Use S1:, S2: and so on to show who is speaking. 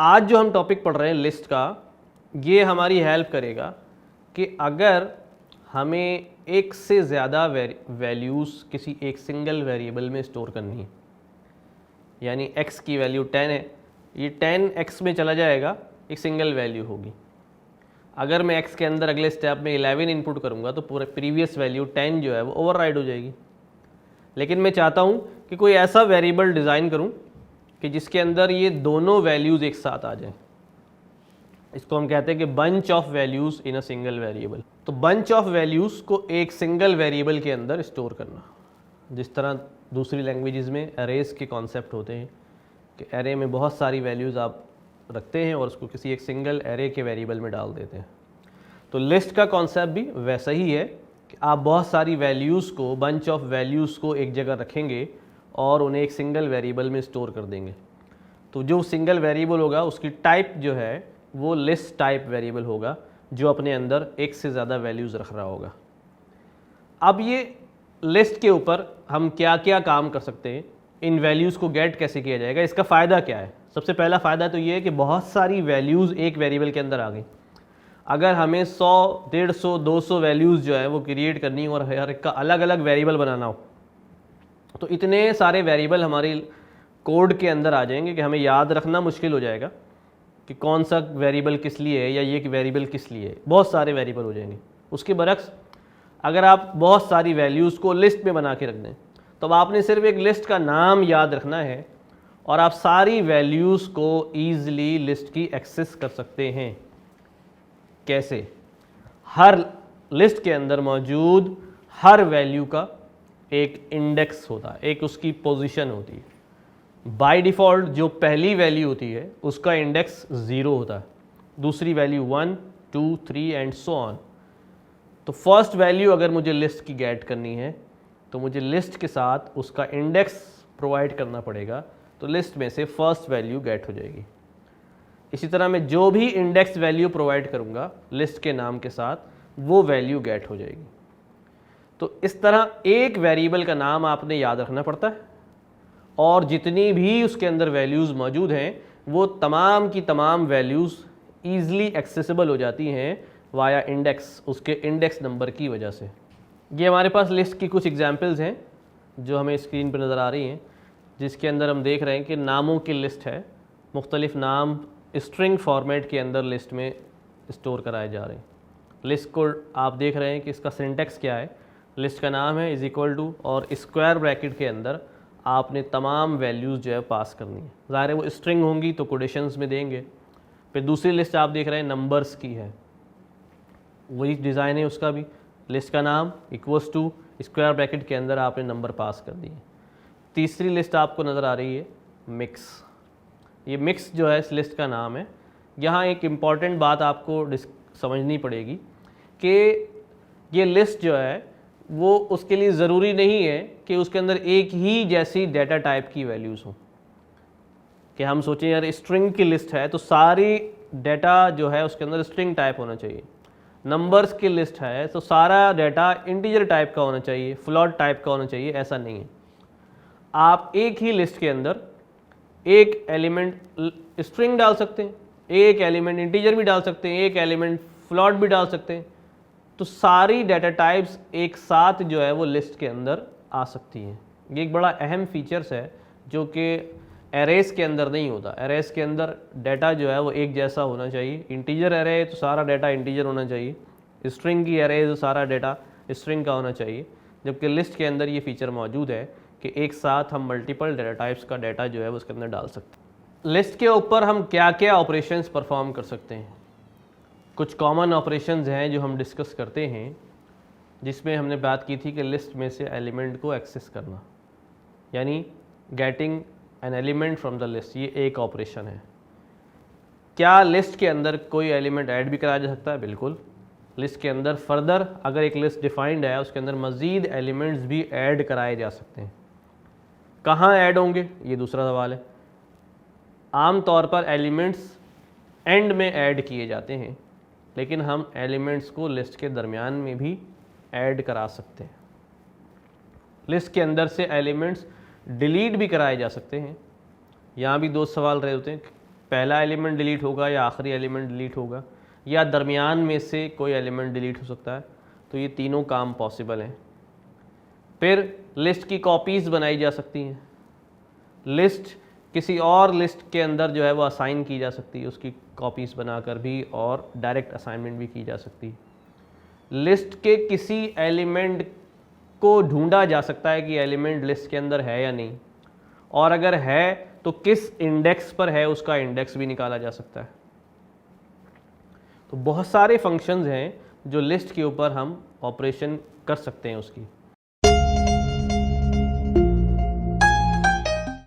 S1: आज जो हम टॉपिक पढ़ रहे हैं लिस्ट का, ये हमारी हेल्प करेगा कि अगर हमें एक से ज़्यादा वैल्यूज़ किसी एक सिंगल वेरिएबल में स्टोर करनी है, यानी x की वैल्यू 10 है, ये 10 x में चला जाएगा, एक सिंगल वैल्यू होगी। अगर मैं x के अंदर अगले स्टेप में 11 इनपुट करूँगा तो पूरे प्रीवियस वैल्यू 10 जो है वो ओवरराइड हो जाएगी। लेकिन मैं चाहता हूँ कि कोई ऐसा वेरिएबल डिज़ाइन करूँ कि जिसके अंदर ये दोनों वैल्यूज़ एक साथ आ जाएं। इसको हम कहते हैं कि bunch of values in a single variable. तो बंच ऑफ वैल्यूज़ को एक सिंगल वेरिएबल के अंदर स्टोर करना, जिस तरह दूसरी लैंग्वेजेस में अरेज के कॉन्सेप्ट होते हैं कि एरे में बहुत सारी वैल्यूज़ आप रखते हैं और उसको किसी एक सिंगल एरे के वेरिएबल में डाल देते हैं। तो लिस्ट का कॉन्सेप्ट भी वैसा ही है कि आप बहुत सारी वैल्यूज़ को, बंच ऑफ वैल्यूज़ को एक जगह रखेंगे और उन्हें एक सिंगल वेरिएबल में स्टोर कर देंगे। तो जो सिंगल वेरिएबल होगा उसकी टाइप जो है वो लिस्ट टाइप वेरिएबल होगा, जो अपने अंदर एक से ज़्यादा वैल्यूज़ रख रहा होगा। अब ये लिस्ट के ऊपर हम क्या क्या काम कर सकते हैं, इन वैल्यूज़ को गेट कैसे किया जाएगा, इसका फ़ायदा क्या है। सबसे पहला फ़ायदा तो ये है कि बहुत सारी वैल्यूज़ एक वेरिएबल के अंदर आ गई। अगर हमें 100, 150, 200 वैल्यूज़ जो है वो क्रिएट करनी हो और हर एक का अलग अलग वेरिएबल बनाना हो, तो इतने सारे वेरिएबल हमारे कोड के अंदर आ जाएंगे कि हमें याद रखना मुश्किल हो जाएगा कि कौन सा वेरिएबल किस लिए है या ये वेरिएबल किस लिए है। बहुत सारे वेरिएबल हो जाएंगे। उसके बरक्स अगर आप बहुत सारी वैल्यूज़ को लिस्ट में बना के रख दें तो अब आपने सिर्फ एक लिस्ट का नाम याद रखना है और आप सारी वैल्यूज़ को ईज़िली लिस्ट की एक्सेस कर सकते हैं। कैसे? हर लिस्ट के अंदर मौजूद हर वैल्यू का एक इंडेक्स होता है, एक उसकी पोजीशन होती है। बाय डिफ़ॉल्ट जो पहली वैल्यू होती है उसका इंडेक्स 0 होता है, दूसरी वैल्यू 1, 2, 3 एंड सो ऑन। तो फर्स्ट वैल्यू अगर मुझे लिस्ट की गेट करनी है तो मुझे लिस्ट के साथ उसका इंडेक्स प्रोवाइड करना पड़ेगा, तो लिस्ट में से फर्स्ट वैल्यू गेट हो जाएगी। इसी तरह मैं जो भी इंडेक्स वैल्यू प्रोवाइड करूँगा लिस्ट के नाम के साथ, वो वैल्यू गेट हो जाएगी। तो इस तरह एक वेरिएबल का नाम आपने याद रखना पड़ता है और जितनी भी उसके अंदर वैल्यूज़ मौजूद हैं वो तमाम की तमाम वैल्यूज़ ईज़िली एक्सेसिबल हो जाती हैं वाया इंडेक्स, उसके इंडेक्स नंबर की वजह से। ये हमारे पास लिस्ट की कुछ एग्जांपल्स हैं जो हमें स्क्रीन पर नज़र आ रही हैं, जिसके अंदर हम देख रहे हैं कि नामों की लिस्ट है। मुख्तलिफ़ नाम स्ट्रिंग फॉर्मेट के अंदर लिस्ट में स्टोर कराए जा रहे हैं। लिस्ट को आप देख रहे हैं कि इसका सिंटेक्स क्या है। लिस्ट का नाम है = और स्क्वायर ब्रैकेट के अंदर आपने तमाम वैल्यूज़ जो है पास करनी है। ज़ाहिर है वो स्ट्रिंग होंगी तो कोटेशंस में देंगे। फिर दूसरी लिस्ट आप देख रहे हैं नंबर्स की है, वही डिज़ाइन है उसका भी। लिस्ट का नाम = स्क्वायर ब्रैकेट के अंदर आपने नंबर पास कर दिए। तीसरी लिस्ट आपको नज़र आ रही है मिक्स। ये मिक्स जो है इस लिस्ट का नाम है। यहाँ एक इम्पॉर्टेंट बात आपको समझनी पड़ेगी कि ये लिस्ट जो है वो उसके लिए ज़रूरी नहीं है कि उसके अंदर एक ही जैसी डाटा टाइप की वैल्यूज़ हों। कि हम सोचें यार स्ट्रिंग की लिस्ट है तो सारी डाटा जो है उसके अंदर स्ट्रिंग टाइप होना चाहिए। नंबर्स की लिस्ट है तो सारा डाटा इंटीजर टाइप का होना चाहिए, फ्लोट टाइप का होना चाहिए। ऐसा नहीं है। आप एक ही लिस्ट के अंदर एक एलिमेंट स्ट्रिंग डाल सकते हैं, एक एलिमेंट इंटीजर भी डाल सकते हैं, एक एलिमेंट फ्लोट भी डाल सकते हैं। तो सारी डाटा टाइप्स एक साथ जो है वो लिस्ट के अंदर आ सकती हैं। ये एक बड़ा अहम फीचर्स है जो कि एरेस के अंदर नहीं होता। एरेस के अंदर डाटा जो है वो एक जैसा होना चाहिए। इंटीजर एरे है तो सारा डाटा इंटीजर होना चाहिए, स्ट्रिंग की एरे है तो सारा डाटा स्ट्रिंग का होना चाहिए। जबकि लिस्ट के अंदर ये फीचर मौजूद है कि एक साथ हम मल्टीपल डाटा टाइप्स का डाटा जो है वो उसके अंदर डाल सकते हैं। लिस्ट के ऊपर हम क्या क्या ऑपरेशंस परफॉर्म कर सकते हैं। कुछ कॉमन ऑपरेशंस हैं जो हम डिस्कस करते हैं, जिसमें हमने बात की थी कि लिस्ट में से एलिमेंट को एक्सेस करना, यानी getting an element from the list. ये एक ऑपरेशन है। क्या लिस्ट के अंदर कोई एलिमेंट ऐड भी कराया जा सकता है? बिल्कुल। लिस्ट के अंदर फर्दर अगर एक लिस्ट डिफाइंड है उसके अंदर मज़ीद एलिमेंट्स भी ऐड कराए जा सकते हैं। कहाँ ऐड होंगे ये दूसरा सवाल है। आम तौर पर एलिमेंट्स एंड में ऐड किए जाते हैं, लेकिन हम एलिमेंट्स को लिस्ट के दरमियान में भी ऐड करा सकते हैं। लिस्ट के अंदर से एलिमेंट्स डिलीट भी कराए जा सकते हैं। यहाँ भी दो सवाल रहे होते हैं पहला एलिमेंट डिलीट होगा या आखिरी एलिमेंट डिलीट होगा या दरमियान में से कोई एलिमेंट डिलीट हो सकता है। तो ये तीनों काम पॉसिबल हैं। फिर लिस्ट की कॉपीज़ बनाई जा सकती हैं, लिस्ट किसी और लिस्ट के अंदर जो है वो असाइन की जा सकती है, उसकी कॉपीज़ बनाकर भी, और डायरेक्ट असाइनमेंट भी की जा सकती है। लिस्ट के किसी एलिमेंट को ढूंढा जा सकता है कि एलिमेंट लिस्ट के अंदर है या नहीं, और अगर है तो किस इंडेक्स पर है उसका इंडेक्स भी निकाला जा सकता है। तो बहुत सारे फंक्शंस हैं जो लिस्ट के ऊपर हम ऑपरेशन कर सकते हैं उसकी।